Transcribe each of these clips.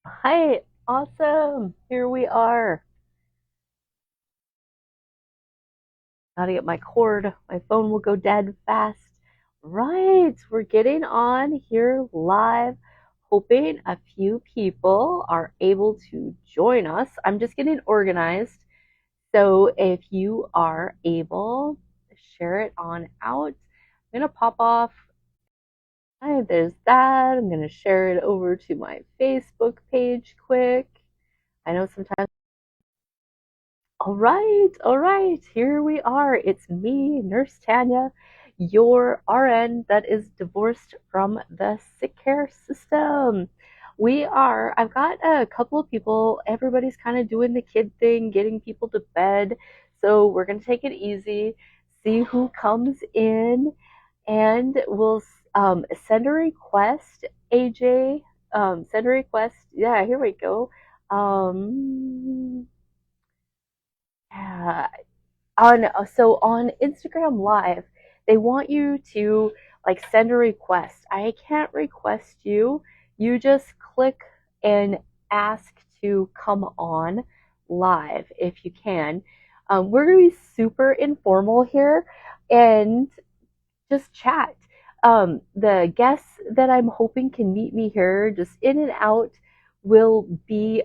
Hi, awesome. Here we are. Gotta get my cord. My phone will go dead fast. Right, we're getting on here live, hoping a few people are able to join us. I'm just getting organized. So if you are able, share it on out. I'm gonna pop off. Hi, there's that. I'm gonna share it over to my Facebook page quick. I know sometimes. All right, here we are. It's me, Nurse Tanya, your RN that is divorced from the sick care system. I've got a couple of people, everybody's kind of doing the kid thing, getting people to bed. So we're going to take it easy, see who comes in, and we'll send a request. AJ, send a request. Yeah, here we go. Yeah, on Instagram Live, they want you to like send a request. I can't request you. You just click and ask to come on live if you can. We're gonna be super informal here and just chat. The guests that I'm hoping can meet me here, just in and out, will be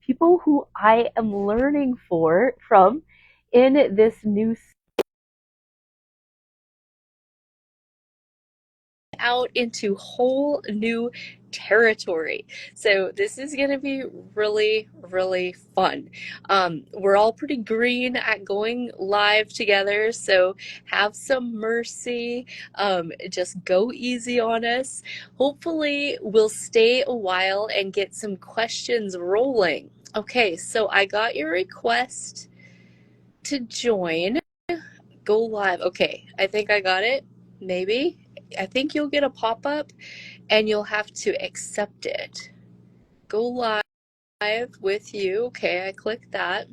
people who I am learning from in this new out into whole new territory. So this is going to be really, really fun. We're all pretty green at going live together, so have some mercy. Just go easy on us. Hopefully, we'll stay a while and get some questions rolling. Okay, so I got your request to join. Go live. Okay, I think I got it. Maybe. I think you'll get a pop-up and you'll have to accept it. Go live with you. Okay, I clicked that.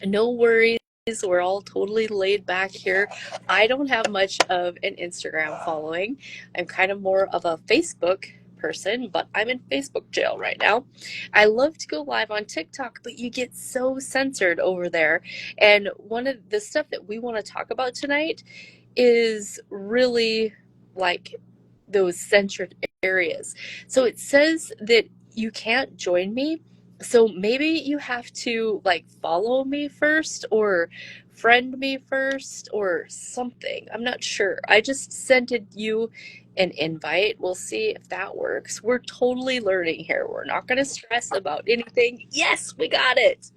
No worries. We're all totally laid back here. I don't have much of an Instagram following. I'm kind of more of a Facebook person, but I'm in Facebook jail right now. I love to go live on TikTok, but you get so censored over there. And one of the stuff that we want to talk about tonight is really like those censored areas. So it says that you can't join me. So maybe you have to like follow me first or friend me first or something. I'm not sure. I just sent you an invite. We'll see if that works. We're totally learning here. We're not going to stress about anything. Yes, we got it.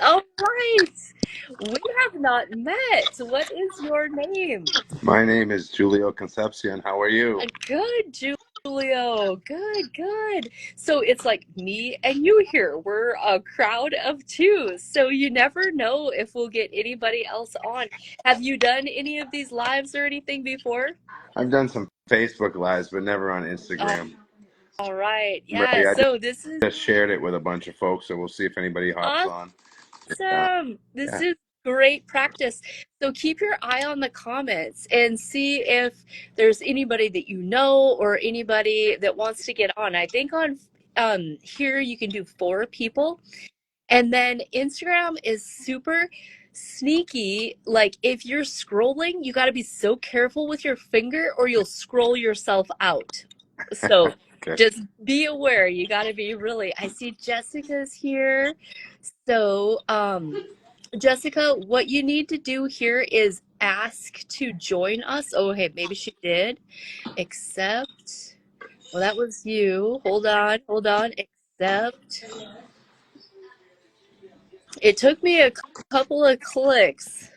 All right. We have not met. What is your name? My name is Julio Concepcion. How are you? Good, Julio. Good, good. So it's like me and you here. We're a crowd of two. So you never know if we'll get anybody else on. Have you done any of these lives or anything before? I've done some Facebook Lives, but never on Uh, Instagram. all right. But Yeah. yeah, So this is just shared it with a bunch of folks, so we'll see if anybody hops on. Yeah, awesome. This yeah. is great practice. So keep your eye on the comments and see if there's anybody that you know or anybody that wants to get on. I think on here you can do 4 people. And then Instagram is super sneaky. Like if you're scrolling, you got to be so careful with your finger or you'll scroll yourself out. So Okay. just be aware. You got to be really. I see Jessica's here. So, Jessica, what you need to do here is ask to join us. Oh, hey, maybe she did. Accept. Well, that was you. Hold on, hold on. Accept. It took me a couple of clicks.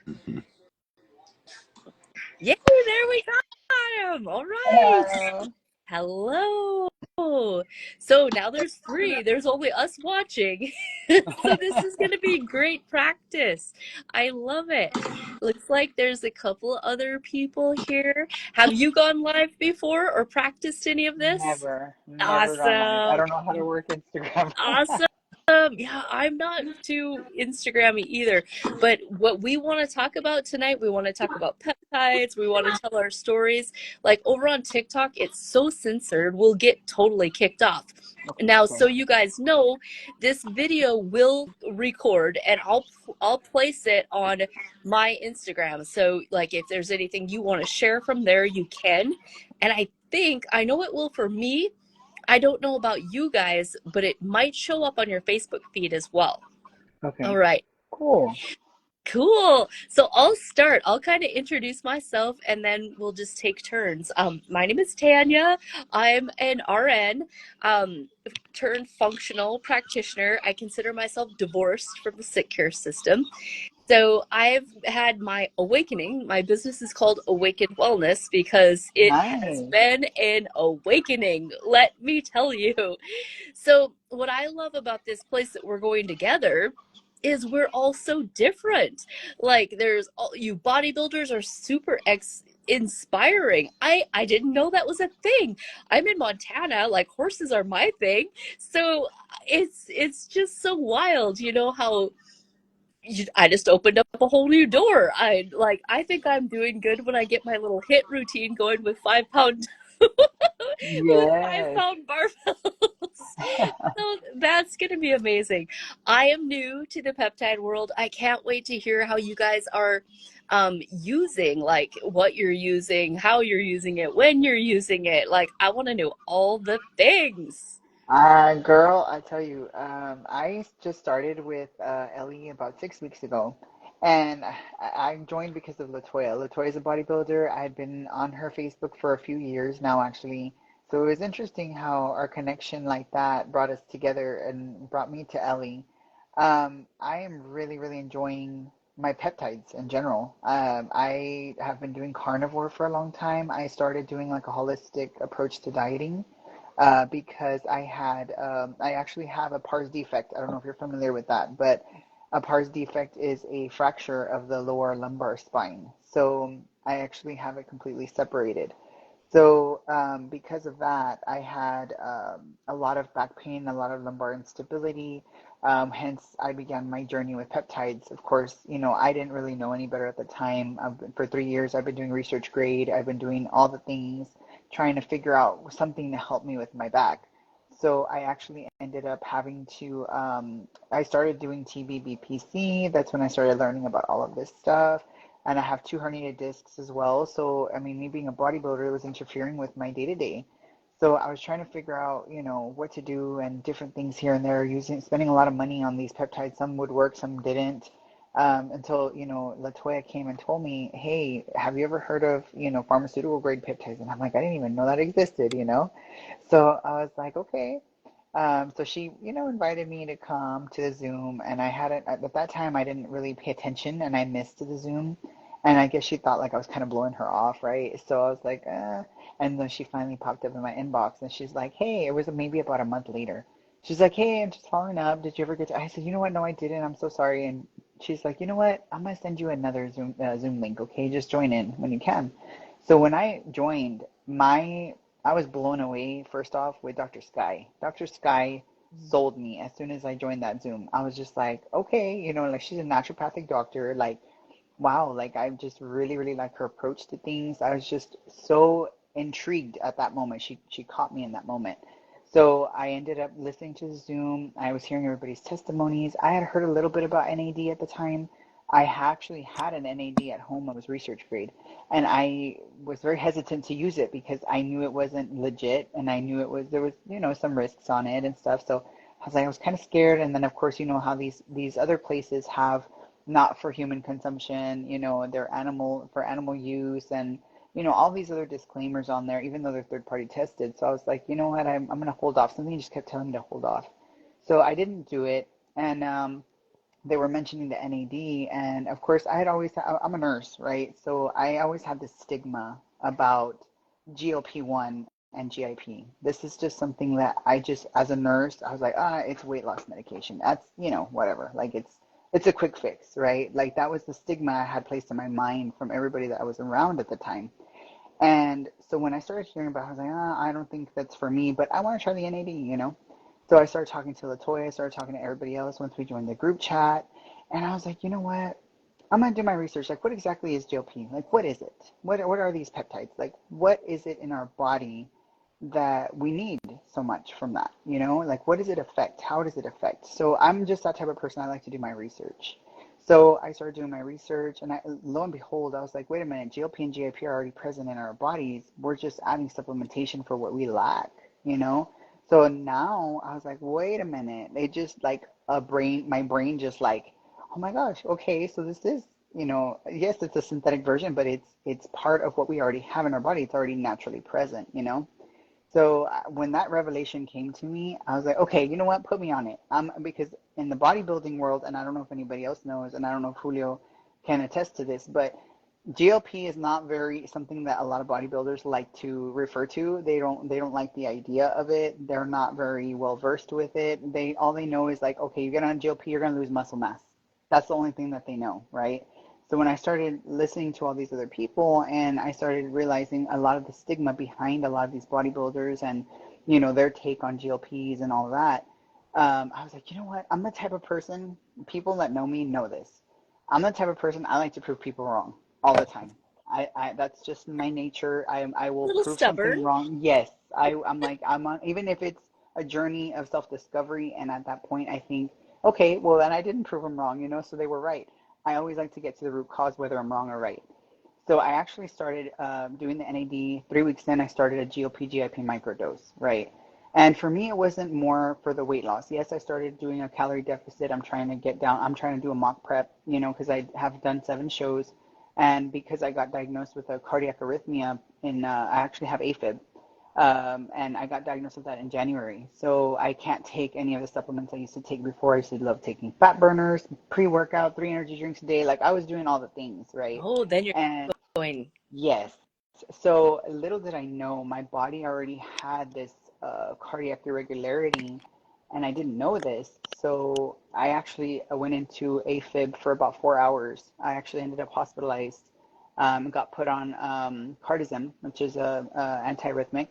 Yay, there we got him. All right. Hello. Hello. So now there's 3. There's only us watching. So this is going to be great practice. I love it. Looks like there's a couple other people here. Have you gone live before or practiced any of this? Never gone live. I Awesome. don't know how to work Instagram. Awesome. Yeah, I'm not too Instagrammy either. But what we want to talk about tonight, we want to talk about peptides. We want to tell our stories. Like over on TikTok, it's so censored, we'll get totally kicked off. Now, Okay. so you guys know, this video will record and I'll place it on my Instagram. So like if there's anything you want to share from there, you can. And I think I know it will for me. I don't know about you guys, but it might show up on your Facebook feed as well. All Okay. right. Cool. Cool. So I'll start. I'll kind of introduce myself and then we'll just take turns. My name is Tanya. I'm an RN, turned functional practitioner. I consider myself divorced from the sick care system. So I've had my awakening. My business is called Awakened Wellness because it has Nice. been an awakening, let me tell you. So, what I love about this place that we're going together is we're all so different. Like, there's all you bodybuilders are super inspiring. I didn't know that was a thing. I'm in Montana, like horses are my thing. So, it's just so wild, how I just opened up a whole new door. I think I'm doing good when I get my little hit routine going with 5 pound with five Yes. pound barbells. So that's going to be amazing. I am new to the peptide world. I can't wait to hear how you guys are using, like what you're using, how you're using it, when you're using it. Like, I want to know all the things. Girl, I tell you, I just started with Ellie about 6 weeks ago, and I joined because of Latoya. Latoya is a bodybuilder. I've been on her Facebook for a few years now, actually. So it was interesting how our connection like that brought us together and brought me to Ellie. I am really, really enjoying my peptides in general. I have been doing carnivore for a long time. I started doing like a holistic approach to dieting because I actually have a pars defect. I don't know if you're familiar with that, but a pars defect is a fracture of the lower lumbar spine. So I actually have it completely separated. So, because of that, I had a lot of back pain, a lot of lumbar instability. Hence, I began my journey with peptides. Of course, I didn't really know any better at the time. For 3 years, I've been doing research grade. I've been doing all the things, trying to figure out something to help me with my back. So I actually ended up having to, I started doing TB That's when I started learning about all of this stuff, and I have two herniated discs as well. So, I mean, me being a bodybuilder, it was interfering with my day to day. So I was trying to figure out, what to do and different things here and there, spending a lot of money on these peptides. Some would work, some didn't. Until, Latoya came and told me, hey, have you ever heard of, pharmaceutical grade peptides? And I'm like, I didn't even know that existed. So I was like, okay. So she, invited me to come to the Zoom, and I hadn't, at that time, I didn't really pay attention, and I missed the Zoom. And I guess she thought like I was kind of blowing her off, right? So I was like, And then she finally popped up in my inbox, and she's like, hey, it was maybe about a month later. She's like, hey, I'm just following up. Did you ever get to? I said, you know what? No, I didn't. I'm so sorry. And she's like, you know what? I'm gonna send you another Zoom link, okay? Just join in when you can. So when I joined, I was blown away first off with Dr. Sky. Dr. Sky sold me as soon as I joined that Zoom. I was just like, okay, like she's a naturopathic doctor. Like, wow, like I just really, really like her approach to things. I was just so intrigued at that moment. She caught me in that moment. So I ended up listening to Zoom. I was hearing everybody's testimonies. I had heard a little bit about NAD at the time. I actually had an NAD at home. I was research grade, and I was very hesitant to use it because I knew it wasn't legit, and I knew there was some risks on it and stuff. So I was kind of scared. And then of course how these other places have not for human consumption, they're animal use, and all these other disclaimers on there, even though they're third party tested. So I was like, you know what, I'm gonna hold off. Something just kept telling me to hold off. So I didn't do it. And they were mentioning the NAD, and of course I'm a nurse, right? So I always had this stigma about GLP-1 and GIP. This is just something that I just, as a nurse, I was like, it's weight loss medication. That's, whatever. Like it's a quick fix, right? Like that was the stigma I had placed in my mind from everybody that I was around at the time. And so when I started hearing about it, I was like, I don't think that's for me, but I want to try the NAD. So I started talking to Latoya, I started talking to everybody else once we joined the group chat. And I was like, you know what? I'm gonna do my research. Like, what exactly is GLP? Like, what is it? What are these peptides? Like, what is it in our body that we need so much from that? You know, like, what does it affect? How does it affect? So I'm just that type of person. I like to do my research. So I started doing my research, and lo and behold, I was like, wait a minute, GLP and GIP are already present in our bodies. We're just adding supplementation for what we lack, you know? So now I was like, wait a minute. It just like my brain just like, oh my gosh, okay, so this is, yes, it's a synthetic version, but it's part of what we already have in our body. It's already naturally present, you know? So when that revelation came to me, I was like, okay, you know what? Put me on it. Because in the bodybuilding world, and I don't know if anybody else knows, and I don't know if Julio can attest to this, but GLP is not very something that a lot of bodybuilders like to refer to. They don't like the idea of it. They're not very well versed with it. All they know is like, okay, you get on GLP, you're gonna lose muscle mass. That's the only thing that they know, right? So when I started listening to all these other people and I started realizing a lot of the stigma behind a lot of these bodybuilders and their take on GLPs and all of that, I was like, you know what? I'm the type of person, people that know me know this. I'm the type of person I like to prove people wrong all the time. I that's just my nature. I A will little prove stubborn. something wrong. Yes, I'm like I'm on, even if it's a journey of self-discovery, and at that point I think, okay, well then I didn't prove them wrong, so they were right. I always like to get to the root cause, whether I'm wrong or right. So I actually started doing the NAD 3 weeks in. I started a GLP GIP microdose, right? And for me, it wasn't more for the weight loss. Yes, I started doing a calorie deficit. I'm trying to get down. I'm trying to do a mock prep, because I have done 7 shows, and because I got diagnosed with a cardiac arrhythmia I actually have AFib, and I got diagnosed with that in January. So I can't take any of the supplements I used to take before. I used to love taking fat burners, pre-workout, 3 energy drinks a day. Like I was doing all the things, right? Oh, then you're And going. yes. So little did I know, my body already had this cardiac irregularity, and I didn't know this. So I actually went into AFib for about 4 hours. I actually ended up hospitalized, got put on cardizem, which is a antiarrhythmic,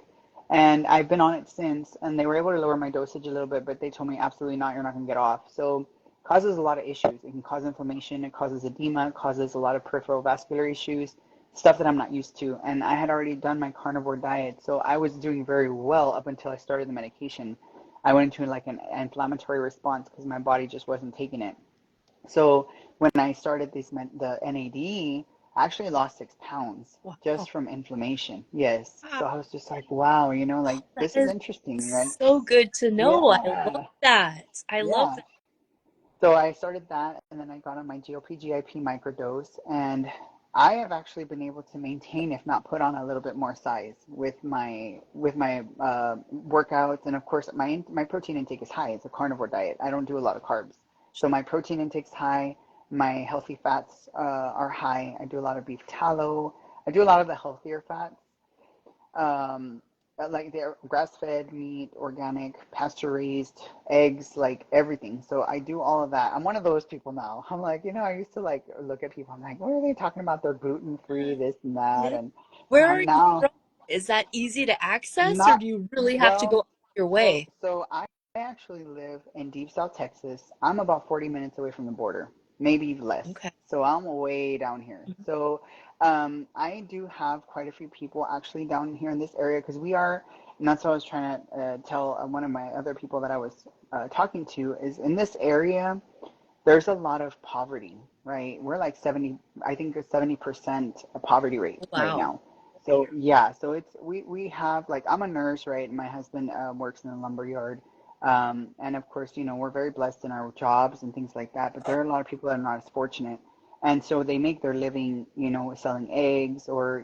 and I've been on it since. And they were able to lower my dosage a little bit, but they told me absolutely not. You're not going to get off. So causes a lot of issues. It can cause inflammation. It causes edema. It causes a lot of peripheral vascular issues, stuff that I'm not used to. And I had already done my carnivore diet, so I was doing very well up until I started the medication. I went into like an inflammatory response because my body just wasn't taking it. So when I started the NAD, I actually lost 6 pounds Wow. just from inflammation. Yes. Wow. So I was just like, wow, like That this is is interesting, right? so good to know. I love Yeah. that. I love Yeah. that. So I started that, and then I got on my GLP GIP microdose, and I have actually been able to maintain, if not put on a little bit more size with my workouts, and of course my protein intake is high. It's a carnivore diet. I don't do a lot of carbs, so my protein intake's high. My healthy fats are high. I do a lot of beef tallow. I do a lot of the healthier fats, um, like they're grass-fed meat, organic, pasture-raised, eggs, like everything. So I do all of that. I'm one of those people now. I'm like, I used to like look at people. I'm like, what are they talking about? They're gluten-free, this and that, Yeah. and Where are I'm you now from? Is that easy to access, or not do you really have to go well. out your So way? so I actually live in deep South Texas. I'm about 40 minutes away from the border, maybe less. Okay. So I'm way down here. Mhm. So I do have quite a few people actually down here in this area because and that's what I was trying to tell one of my other people that I was talking to is in this area, there's a lot of poverty, right? We're like 70, I think it's 70% a poverty rate right Wow. now. So yeah, so we have like I'm a nurse, right? And my husband works in a lumber yard. And of course, we're very blessed in our jobs and things like that, but there are a lot of people that are not as fortunate. And so they make their living, selling eggs or,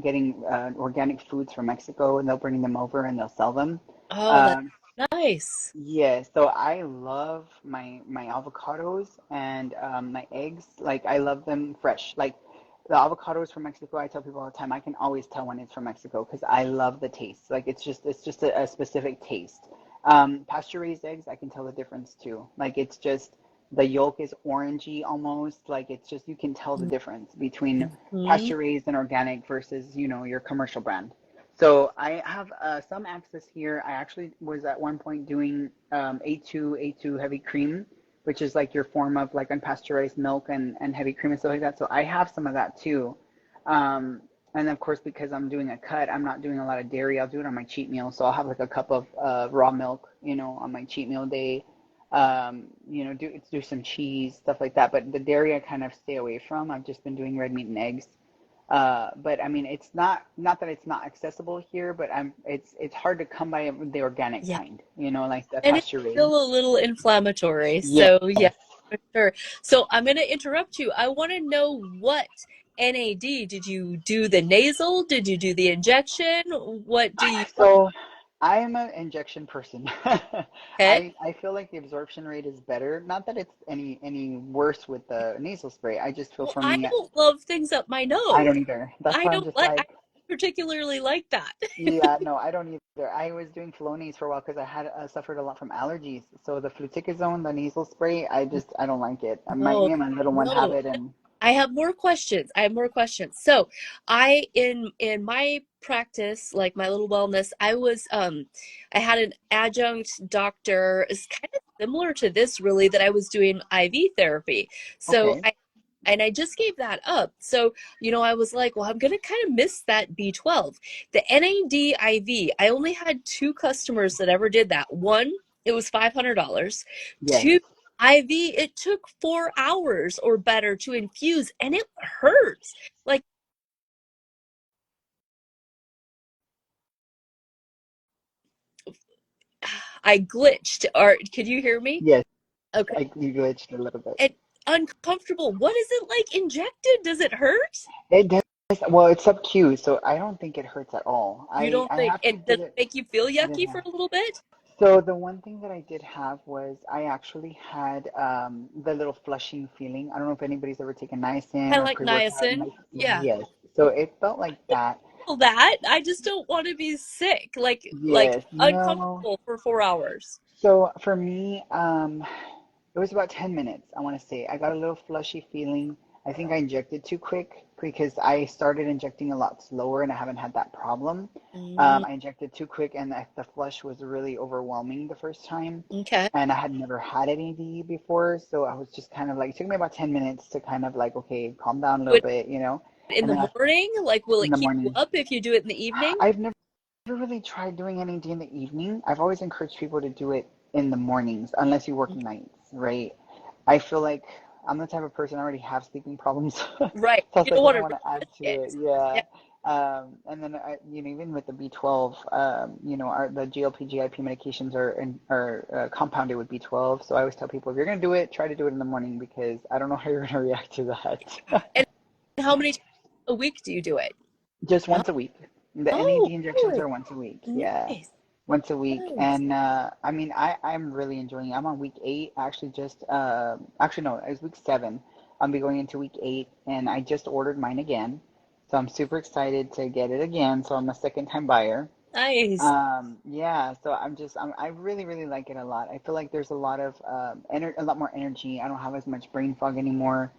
getting organic foods from Mexico, and they'll bring them over and they'll sell them. Oh, that's Um, nice. yeah, so I love my avocados and my eggs. Like I love them fresh. Like the avocados from Mexico, I tell people all the time, I can always tell when it's from Mexico because I love the taste. Like it's just a specific taste. Pasture raised eggs, I can tell the difference too. Like it's just the yolk is orangey almost. Like it's just you can tell the difference between Mhm. pasture raised and organic versus, your commercial brand. So I have some access here. I actually was at one point doing A2 heavy cream, which is like your form of like unpasteurized milk and heavy cream and stuff like that. So I have some of that too. Um, and of course, because I'm doing a cut, I'm not doing a lot of dairy. I'll do it on my cheat meal. So I'll have like a cup of raw milk, on my cheat meal day. Do some cheese, stuff like that. But the dairy I kind of stay away from. I've just been doing red meat and eggs. But I mean, it's not that it's not accessible here, but it's hard to come by the organic Yeah. kind, like the And it's pasture raised. still a little inflammatory. Yes. So, yeah, for sure. So, I'm going to interrupt you. I want to know what NAD did you do the nasal? Did you do the injection? What do you So I am an injection person. okay? I feel like the absorption rate is better. Not that it's any worse with the nasal spray. I just feel Well, for I me, don't love things up my I nose. don't either. That's why I'm just I like, particularly like that. yeah, no, I don't either. I was doing Flonase for a while because I had suffered a lot from allergies. So the fluticasone, the nasal spray, I don't like it. No, Me and my little one have no. it, and I have more questions. I have more questions. So, I in my practice, like my little wellness, I had an adjunct doctor is kind of similar to this really that I was doing IV therapy. So, okay, I just gave that up. So, I was like, well, I'm going to kind of miss that B12. The NAD IV, I only had two customers that ever did that. One, it was $500. yes, Two, IV, it took 4 hours or better to infuse, and it hurts. Like, I glitched. Or, could you hear me? yes, Okay. you glitched a little bit. And uncomfortable. What is it like injected? Does it hurt? It does. Well, it's sub Q, so I don't think it hurts at all. You I don't I think actually it does did it it. make you feel I did yucky for have. a little bit? So the one thing that I did have was I actually had the little flushing feeling. I don't know if anybody's ever taken niacin Kind of or like pre-workout. niacin. Yeah. Yes. So it felt like that. Feel that. I just don't want to be sick, like Yes. No. uncomfortable for 4 hours. So for me, it was about 10 minutes, I want to say. I got a little flushy feeling. I think I injected too quick because I started injecting a lot slower and I haven't had that problem. Mm, I injected too quick and the flush was really overwhelming the first time. okay. And I had never had any before. So I was just kind of like, it took me about 10 minutes to kind of like, okay, calm down a little Would bit. in And the then morning? Like, will in it the keep you morning, up if you do it in the evening? I've never really tried doing NAD in the evening. I've always encouraged people to do it in the mornings, unless you work nights, right? I feel like I'm the type of person I already have sleeping problems, so Right. it's You like don't I want don't to want to add to risk it. it. Yeah. Yeah. And then even with the B12, the GLP GIP medications are compounded with B12. So I always tell people if you're gonna do it, try to do it in the morning because I don't know how you're gonna react to that. And how many times a week do you do it? Just Oh, once a week. The oh, NAD injections really? are once a week. Yeah. Nice. Once a week. Nice. And I mean, I'm really enjoying it. I'm on week 8. Actually, actually, no, it was week 7. I'll be going into week 8, and I just ordered mine again. So I'm super excited to get it again. So I'm a second time buyer. Nice. Yeah, so I really, really like it a lot. I feel like there's a lot of a lot more energy. I don't have as much brain fog anymore.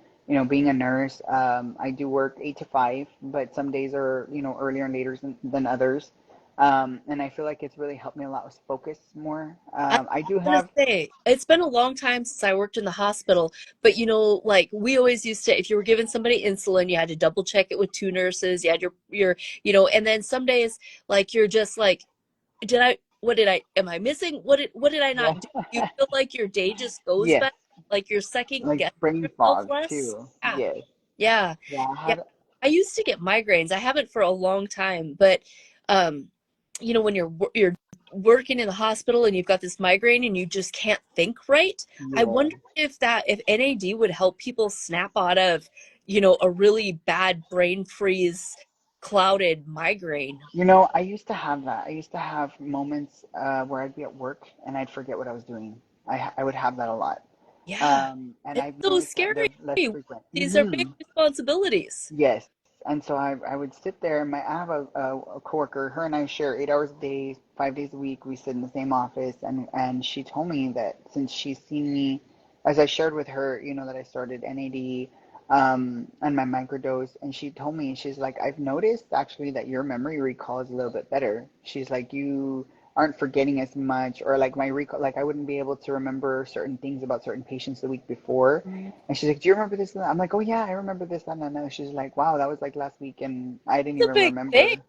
Being a nurse, I do work 8 to 5, but some days are, earlier and later than others. And I feel like it's really helped me a lot with focus more. I was I do gonna have, say, it's been a long time since I worked in the hospital, but like we always used to, if you were giving somebody insulin, you had to double check it with two nurses. You had and then some days, like you're just like, am I missing? What did I yeah, not do? You feel like your day just goes yes, better, like you're second like guessing brain yourself fog less. too. Yeah, Yes, yeah, yeah, I yeah. had, I used to get migraines. I haven't for a long time, but um, when you're working in the hospital and you've got this migraine and you just can't think right. I yeah. wonder if NAD would help people snap out of, a really bad brain freeze, clouded migraine. I used to have that. I used to have moments where I'd be at work and I'd forget what I was doing. I would have that a lot. Yeah, And it's I've so noticed that scary. they're less frequent. These are big responsibilities. Yes. And so I would sit there. I have a coworker. Her and I share 8 hours a day, 5 days a week. We sit in the same office, and she told me that since she's seen me, as I shared with her, that I started NAD. and my microdose. And she told me, she's like, I've noticed actually that your memory recall is a little bit better. She's like, you aren't forgetting as much, or like my recall, like I wouldn't be able to remember certain things about certain patients the week before. Mm. And she's like, do you remember this? I'm like, oh yeah, I remember this. And then she's like, wow, that was like last week, and I didn't It's a even big thing. remember.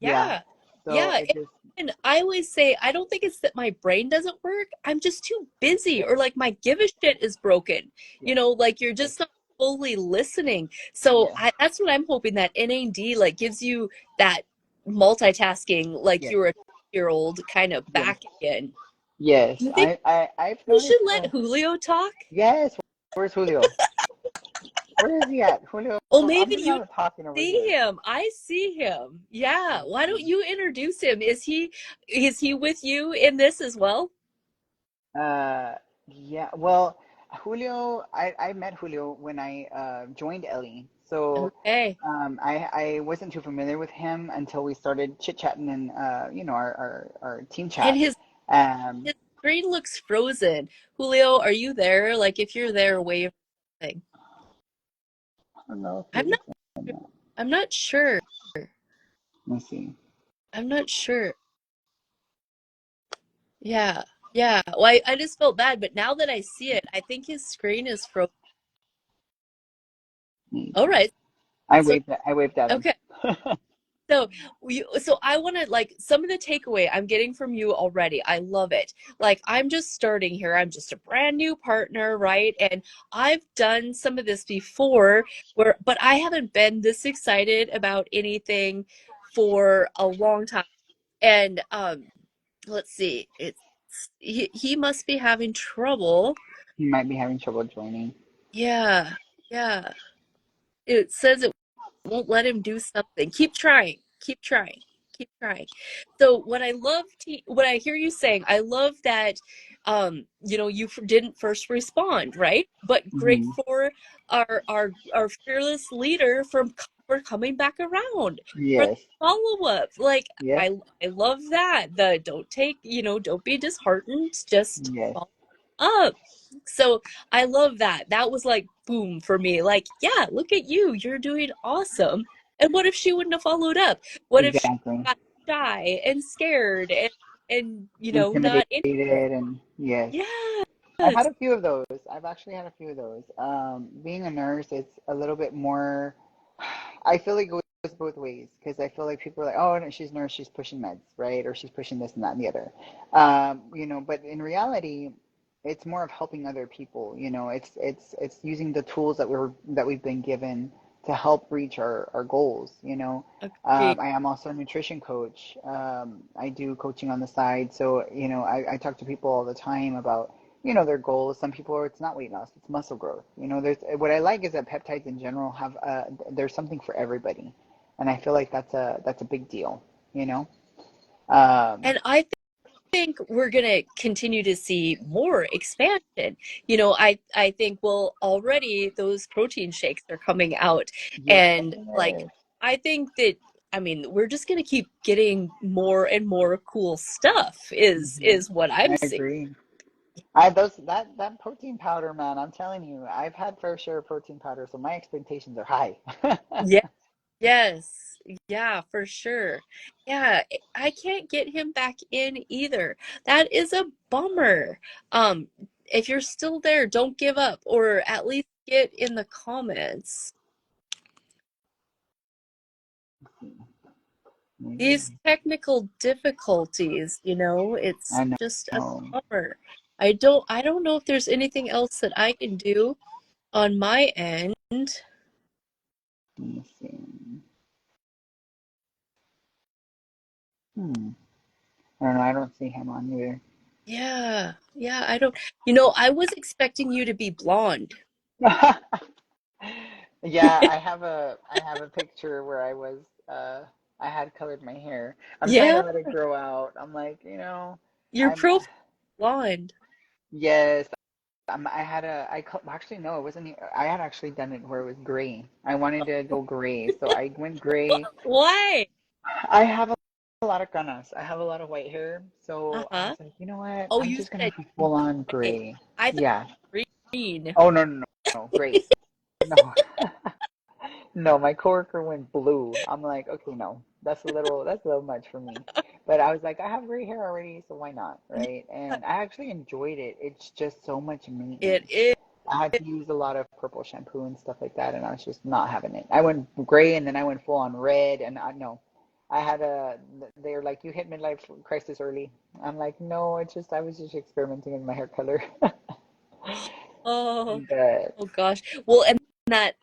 Yeah. Yeah. So Yeah. it just, And I always say, I don't think it's that my brain doesn't work. I'm just too busy, or like my give a shit is broken. yes, Like you're yes, just not fully listening. So yes, that's what I'm hoping, that NAD like gives you that multitasking, like yes, you were a year old kind of yes, back again. Do yes. you think I've we should noticed. let Julio talk? Yes. Where's Julio? Where is he at? Julio, Oh, I'm maybe doing you all the talking over see here. him. I see him. Yeah. Let's Why don't see. you introduce him? Is he with you in this as well? Yeah. Well, Julio, I met Julio when I joined Ellie. So Okay. I wasn't too familiar with him until we started chit-chatting in our team And chat. his Um, His screen looks frozen. Julio, are you there? Like, if you're there, wave something. I don't know if I'm he's not. or not. I'm not sure. Let me see. I'm not sure. Yeah, yeah. Well, I just felt bad, but now that I see it, I think his screen is frozen. All Maybe. right. So I waved at him. okay. So I want to, like, some of the takeaway I'm getting from you already. I love it. Like, I'm just starting here. I'm just a brand new partner, right? And I've done some of this before, but I haven't been this excited about anything for a long time. And let's see. He must be having trouble. He might be having trouble joining. Yeah. Yeah. It says it won't let him do something. Keep trying. Keep trying. Keep trying. So what I hear you saying, I love that you didn't first respond, right? But great Hmm. for our fearless leader for coming back around for the Yes. follow-up. Like Yep. I love that. The don't be disheartened, just Yes. follow up. So I love that. That was like boom for me. Like, yeah, look at you. You're doing awesome. And what if she wouldn't have followed up? What if she Exactly. got shy and scared and not in Intimidated and yes. I've had Yes. a few of those. I've actually had a few of those. Being a nurse, it's a little bit more. I feel like it goes both ways because I feel like people are like, oh, no, she's a nurse, she's pushing meds, right? Or she's pushing this and that and the other. But in reality, it's more of helping other people. It's using the tools that we've been given to help reach our goals. Agreed. I am also a nutrition coach. I do coaching on the side, so I talk to people all the time about their goals. Some people it's not weight loss, it's muscle growth. There's what I like is that peptides in general have there's something for everybody, and I feel like that's a big deal. You know, um, And I think we're going to continue to see more expansion. I think, well, already those protein shakes are coming out, yes, and like I think that, I mean, we're just going to keep getting more and more cool stuff hmm is what I'm I seeing. agree. I those that protein powder, man. I'm telling you, I've had fair share of protein powder, so my expectations are high. Yeah. Yes. Yeah, for sure. Yeah, I can't get him back in either. That is a bummer. If you're still there, don't give up, or at least get in the comments. Maybe These technical difficulties, it's I just a know. bummer. I don't know if there's anything else that I can do on my end. Let me see. Hmm. I don't know. I don't see him on either. Yeah. Yeah, I don't, I was expecting you to be blonde. Yeah, I have a picture where uh I had colored my hair. I'm trying to Yeah, let it grow out. I'm like, your I'm profile blonde. yes, actually no, it wasn't I had actually done it where it was gray. I wanted to go gray, so I went gray. Why? I have a lot of canas. I have a lot of white hair, so I Uh-huh. was like, you know what? Oh, I'm you just gonna said go full on gray. gray. I thought Yeah. green. Oh no, no, no, no, gray. No. No, my coworker went blue. I'm like, okay, no, that's a little much for me. But I was like, I have gray hair already, so why not, Yeah, right? And I actually enjoyed it. It's just so much it maintenance. is. I had to use a lot of purple shampoo and stuff like that, and I was just not having it. I went gray and then I went full on red, and I no, I had a. They're like, you hit midlife crisis early. I'm like, no, it's just I was just experimenting with my hair color. Oh, But oh gosh. Well, and that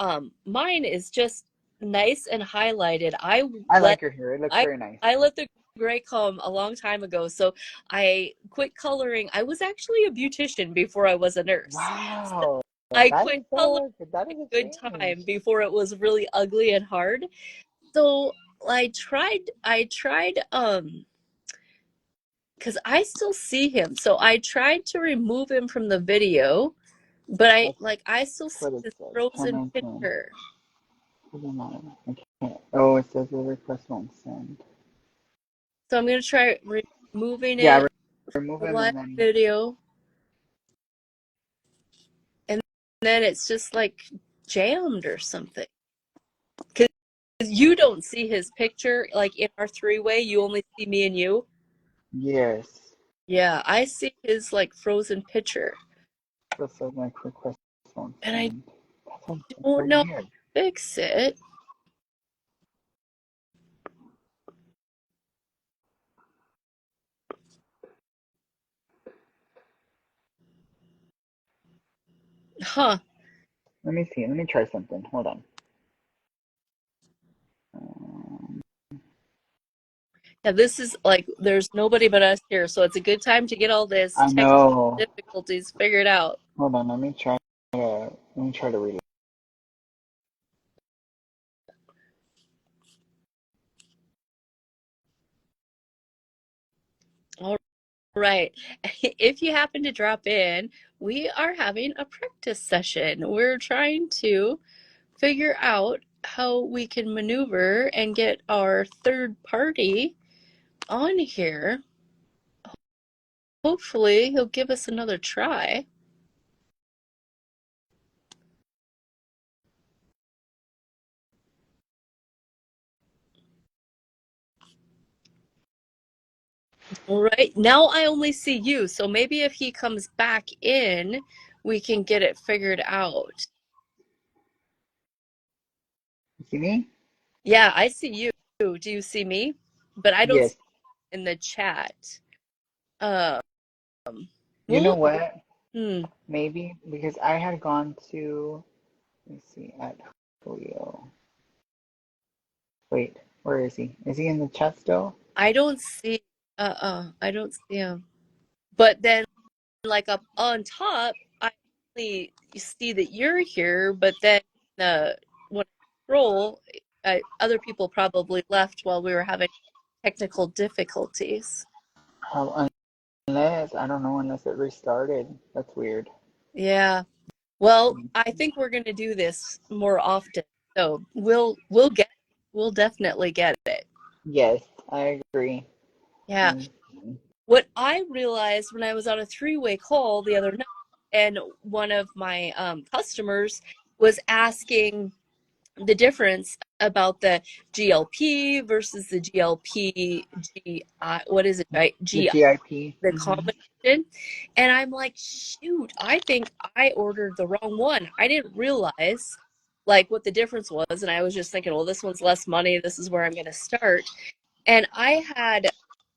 mine is just nice and highlighted. I Let like your hair. It looks I very nice. I let the gray come a long time ago. So I quit coloring. I was actually a beautician before I was a nurse. So Wow, I quit coloring that is a a good change. time before it was really ugly and hard. So I tried because I still see him. So I tried to remove him from the video, but That's I still see what it his says. frozen 1019. picture. Doesn't matter. Okay. Oh, it says the request won't send. So I'm gonna try removing Yeah, it remove from the him live and then video, and then it's just like jammed or something. Because you don't see his picture, like in our three-way, you only see me and you. yes. Yeah, I see his like frozen picture, Still says my request won't and I send. That's so don't know how weird. to fix it. Huh. Let me see. Let me try something. Hold on. Um, Yeah, this is like there's nobody but us here, so it's a good time to get all this I technical know. difficulties figured out. Hold on. Let me try to read it. All right. If you happen to drop in, we are having a practice session. We're trying to figure out how we can maneuver and get our third party on here. Hopefully, he'll give us another try. All right. Now I only see you, so maybe if he comes back in, we can get it figured out. You see me? Yeah, I see you. Do you see me? But I don't see Yes. it in the chat. Um, You know well, what? hmm. Maybe because I had gone to, let me see, at Julio. Wait, where is he? Is he in the chat still? I don't see I don't see him. But then like up on top, I only see that you're here, but then when I scroll, other people probably left while we were having technical difficulties. Oh, unless, I don't know, unless it restarted. That's weird. Yeah. Well, I think we're going to do this more often. So we'll definitely get it. Yes, I agree. Yeah. Mm. What I realized when I was on a three-way call the other night, and one of my customers was asking the difference about the GLP versus the GLP what is it, right? The GI, GIP. the combination. And I'm like, shoot, I think I ordered the wrong one. I didn't realize like what the difference was, and I was just thinking, well, this one's less money. This is where I'm going to start. And I had,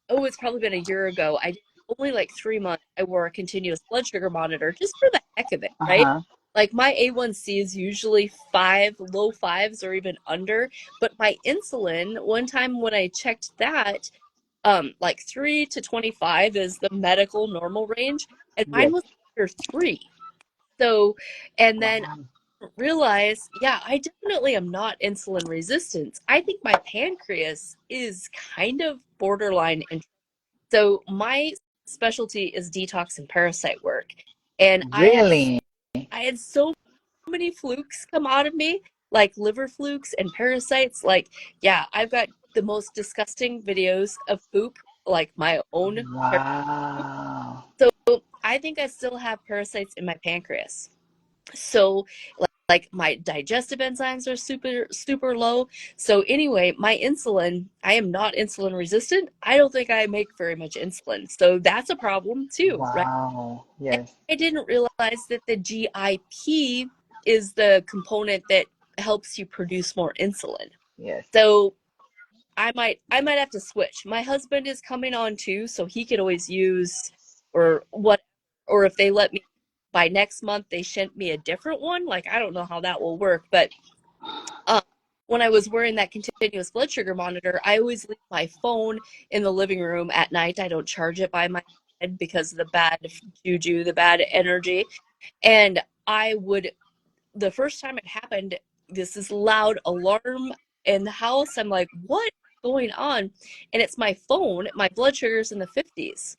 oh, it's probably been a year ago. I did only like 3 months. I wore a continuous blood sugar monitor just for the heck of it, right? Uh-huh. Like my A1C is usually five, low fives or even under. But my insulin, one time when I checked that, like 3 to 25 is the medical normal range, and mine Yes. was under 3. So, and then Wow. realize, yeah, I definitely am not insulin resistant. I think my pancreas is kind of borderline. So my specialty is detox and parasite work. And Really? I had so many flukes come out of me, like liver flukes and parasites. Like, yeah, I've got the most disgusting videos of poop, like my own. Wow. So I think I still have parasites in my pancreas. So like my digestive enzymes are super super low. So anyway, my insulin, I am not insulin resistant. I don't think I make very much insulin, so that's a problem too, right? Wow. And Yes. I didn't realize that the GIP is the component that helps you produce more insulin. Yes. So I might have to switch. My husband is coming on too, so he could always use or what, or if they let me by next month they sent me a different one. Like I don't know how that will work, but um, when I was wearing that continuous blood sugar monitor, I always leave my phone in the living room at night. I don't charge it by my bed because of the bad juju, the bad energy. And I would, the first time it happened, this loud alarm in the house. I'm like, what is going on? And it's my phone. My blood sugar's in the 50s.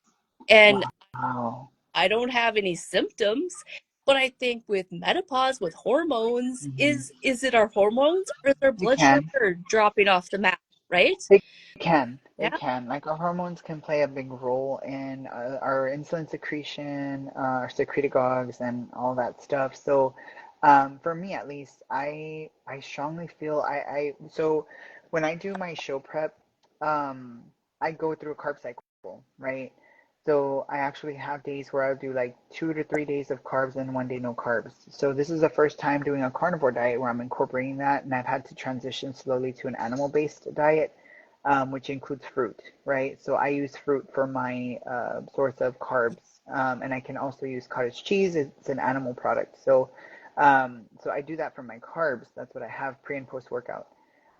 And Wow. I don't have any symptoms. But I think with menopause, with hormones, Hmm. is it our hormones or is our It blood can. sugar dropping off the map, right? It can. It Yeah. can. Like our hormones can play a big role in our insulin secretion, our secretagogues, and all that stuff. So, for me at least, I strongly feel so when I do my show prep, um, I go through a carb cycle, right? So I actually have days where I'll do like 2 to 3 days of carbs and 1 day no carbs. So this is the first time doing a carnivore diet where I'm incorporating that, and I've had to transition slowly to an animal-based diet, which includes fruit, right? So I use fruit for my source of carbs, and I can also use cottage cheese. It's an animal product, so I do that for my carbs. That's what I have pre and post workout.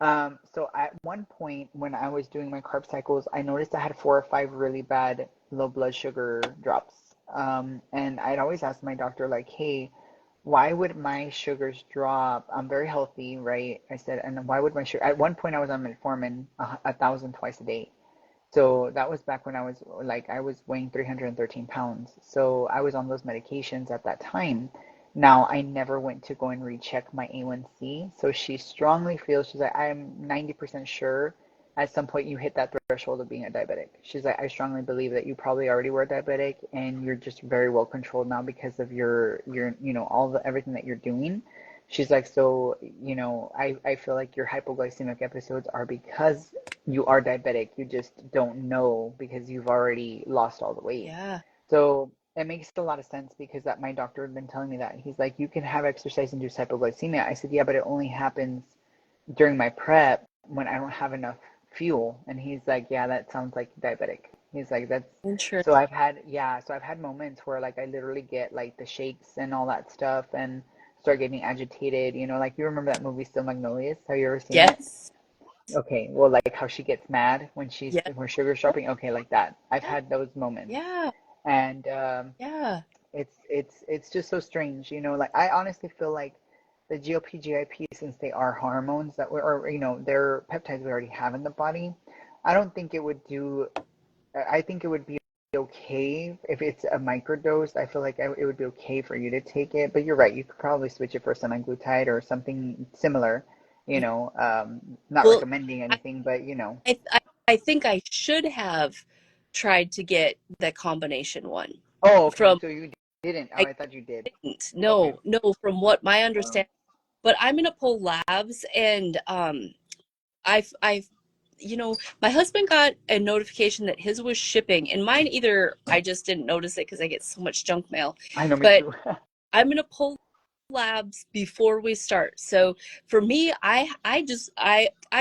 So at one point when I was doing my carb cycles, I noticed I had 4 or 5 really bad low blood sugar drops. And I'd always ask my doctor, like, hey, why would my sugars drop? I'm very healthy, right? I said, and why would my sugar? At one point, I was on metformin 1,000 twice a day. So that was back when I was weighing 313 pounds. So I was on those medications at that time. Now I never went to go and recheck my A1C. So she strongly feels, she's like, I'm 90% sure at some point you hit that threshold of being a diabetic. She's like, I strongly believe that you probably already were a diabetic and you're just very well controlled now because of all the everything that you're doing. She's like, so, I feel like your hypoglycemic episodes are because you are diabetic. You just don't know because you've already lost all the weight. Yeah. So it makes a lot of sense because that my doctor had been telling me that. He's like, you can have exercise-induced hypoglycemia. I said, yeah, but it only happens during my prep when I don't have enough fuel. And he's like, yeah, that sounds like diabetic. He's like, that's Interesting. so I've had moments where like I literally get like the shakes and all that stuff and start getting agitated. Like you remember that movie Still Magnolias? Have you ever seen it? Yes. Okay, well, like how she gets mad Yeah. when sugar's dropping. Okay, like that. I've had those moments, Yeah. and Yeah. it's just so strange. Like I honestly feel like the GLP, GIP, since they are hormones or they're peptides we already have in the body. I don't think it would do. I think it would be okay if it's a microdose. I feel like it would be okay for you to take it. But you're right. You could probably switch it for semaglutide or something similar. Not Well, recommending I, anything, but I think I should have tried to get the combination one Oh, okay. from So you didn't. Oh, I I thought you did. didn't. Okay. No, no, from what my Wow. understanding. But I'm gonna pull labs and I've my husband got a notification that his was shipping and mine either I just didn't notice it because I get so much junk mail. I know, me But too. I'm gonna pull labs before we start. So for me, I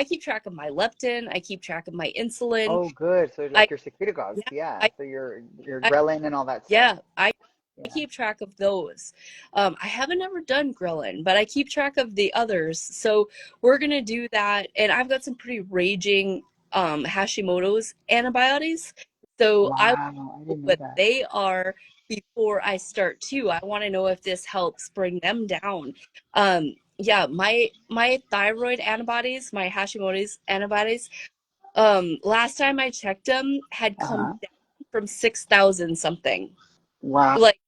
keep track of my leptin, I keep track of my insulin. Oh, good. So I like your secretagogues, yeah, yeah. I, So your I ghrelin and all that stuff. yeah, I Yeah. keep track of those. I haven't ever done ghrelin, but I keep track of the others. So we're gonna do that. And I've got some pretty raging Hashimoto's antibodies. So I want Wow, I to know didn't know what that. they are before I start too. I want to know if this helps bring them down. Yeah, my thyroid antibodies, my Hashimoto's antibodies, last time I checked them had come Uh-huh. down from 6,000 something. Wow. Like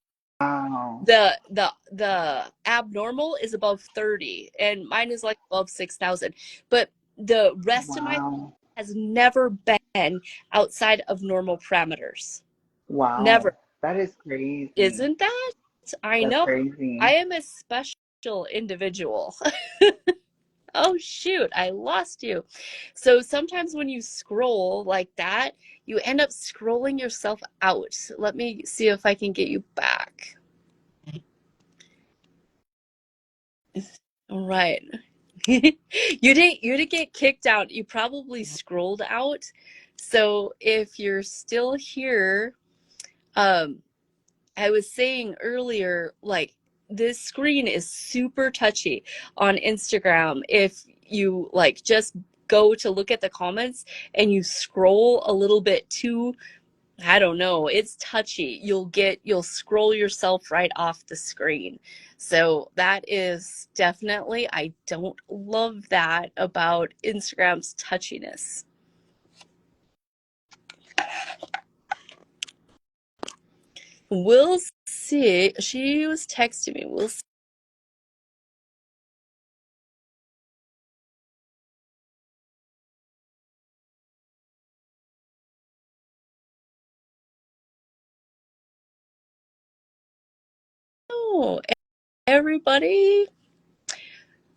the abnormal is above 30 and mine is like above 6,000, but the rest of my Wow. has never been outside of normal parameters. Never. Wow. That is crazy. Isn't that? I That's know. I crazy. am especially individual. Oh shoot, I lost you. So sometimes when you scroll like that, you end up scrolling yourself out. Let me see if I can get you back. All right. You didn't get kicked out. You probably scrolled out. So if you're still here, um, I was saying earlier, like this screen is super touchy on Instagram. If you like just go to look at the comments and you scroll a little bit too, I don't know, it's touchy. You'll scroll yourself right off the screen. So that is definitely, I don't love that about Instagram's touchiness. We'll see. She was texting me. We'll see. Oh, everybody.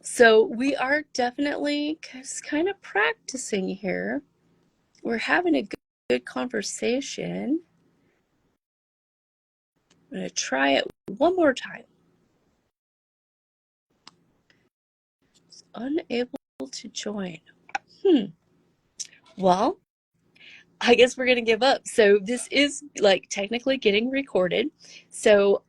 So we are definitely just kind of practicing here. We're having a good conversation. I'm going to try it one more time. Unable to join. Well, I guess we're gonna give up. So this is like technically getting recorded. So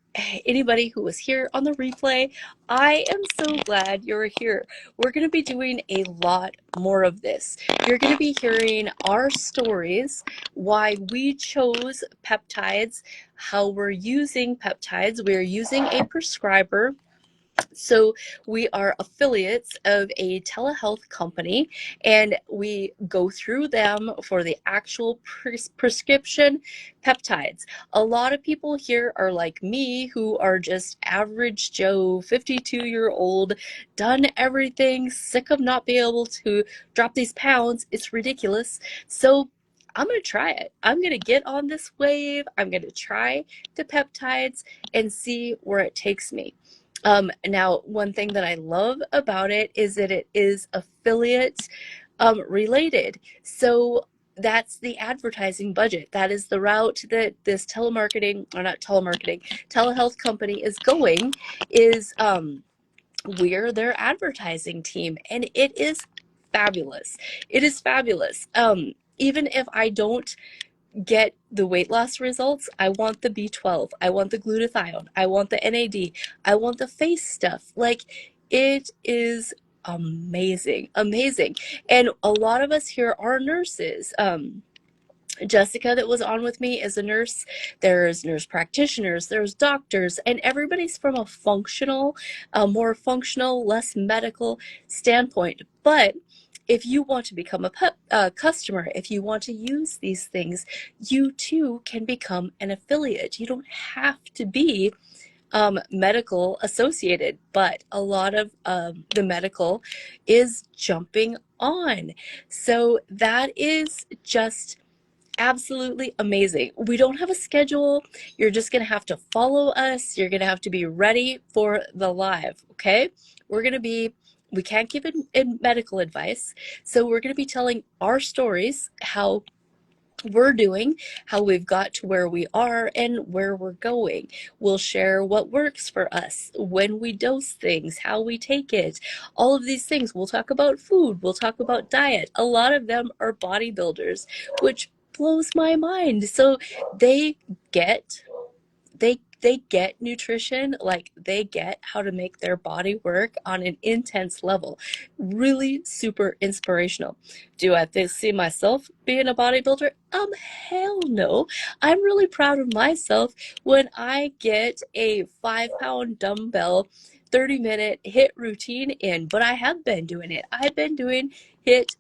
anybody who was here on the replay, I am so glad you're here. We're gonna be doing a lot more of this. You're gonna be hearing our stories, why we chose peptides, how we're using peptides. We're using a prescriber. So we are affiliates of a telehealth company, and we go through them for the actual prescription peptides. A lot of people here are like me, who are just average Joe, 52-year-old, done everything, sick of not being able to drop these pounds. It's ridiculous. So I'm going to try it. I'm going to get on this wave. I'm going to try the peptides and see where it takes me. Now, one thing that I love about it is that it is affiliate related. So that's the advertising budget. That is the route that this telemarketing, or not telemarketing, telehealth company is going, is we're their advertising team. And it is fabulous. It is fabulous. Even if I don't get the weight loss results, I want the B12, I want the glutathione, I want the NAD, I want the face stuff. Like, it is amazing, amazing. And a lot of us here are nurses. Jessica, that was on with me, is a nurse. There's nurse practitioners, there's doctors, and everybody's from a functional, more functional, less medical standpoint. But if you want to become a customer, if you want to use these things, you too can become an affiliate. You don't have to be medical associated, but a lot of the medical is jumping on. So that is just absolutely amazing. We don't have a schedule. You're just going to have to follow us. You're going to have to be ready for the live, okay? We can't give medical advice. So we're going to be telling our stories, how we're doing, how we've got to where we are, and where we're going. We'll share what works for us, when we dose things, how we take it, all of these things. We'll talk about food, we'll talk about diet. A lot of them are bodybuilders, which blows my mind. So they get they get nutrition, like they get how to make their body work on an intense level. Really super inspirational. Do I see myself being a bodybuilder? Hell no. I'm really proud of myself when I get a 5-pound dumbbell 30-minute hit routine in, but I have been doing it. I've been doing hit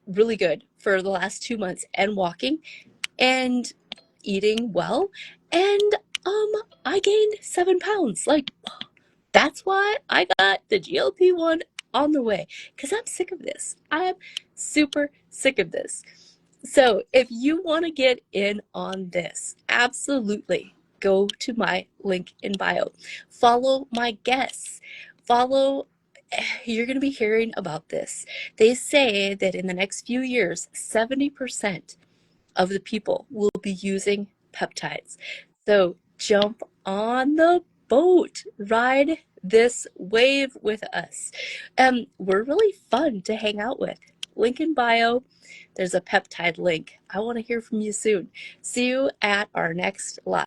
really good for the last 2 months, and walking and eating well, and I gained 7 pounds. Like, that's why I got the GLP-1 on the way, because I'm sick of this. I'm super sick of this. So if you want to get in on this, absolutely go to my link in bio. Follow my guests. Follow, you're going to be hearing about this. They say that in the next few years, 70% of the people will be using peptides. So jump on the boat, ride this wave with us. We're really fun to hang out with. Link in bio. There's a peptide link. I want to hear from you soon. See you at our next live.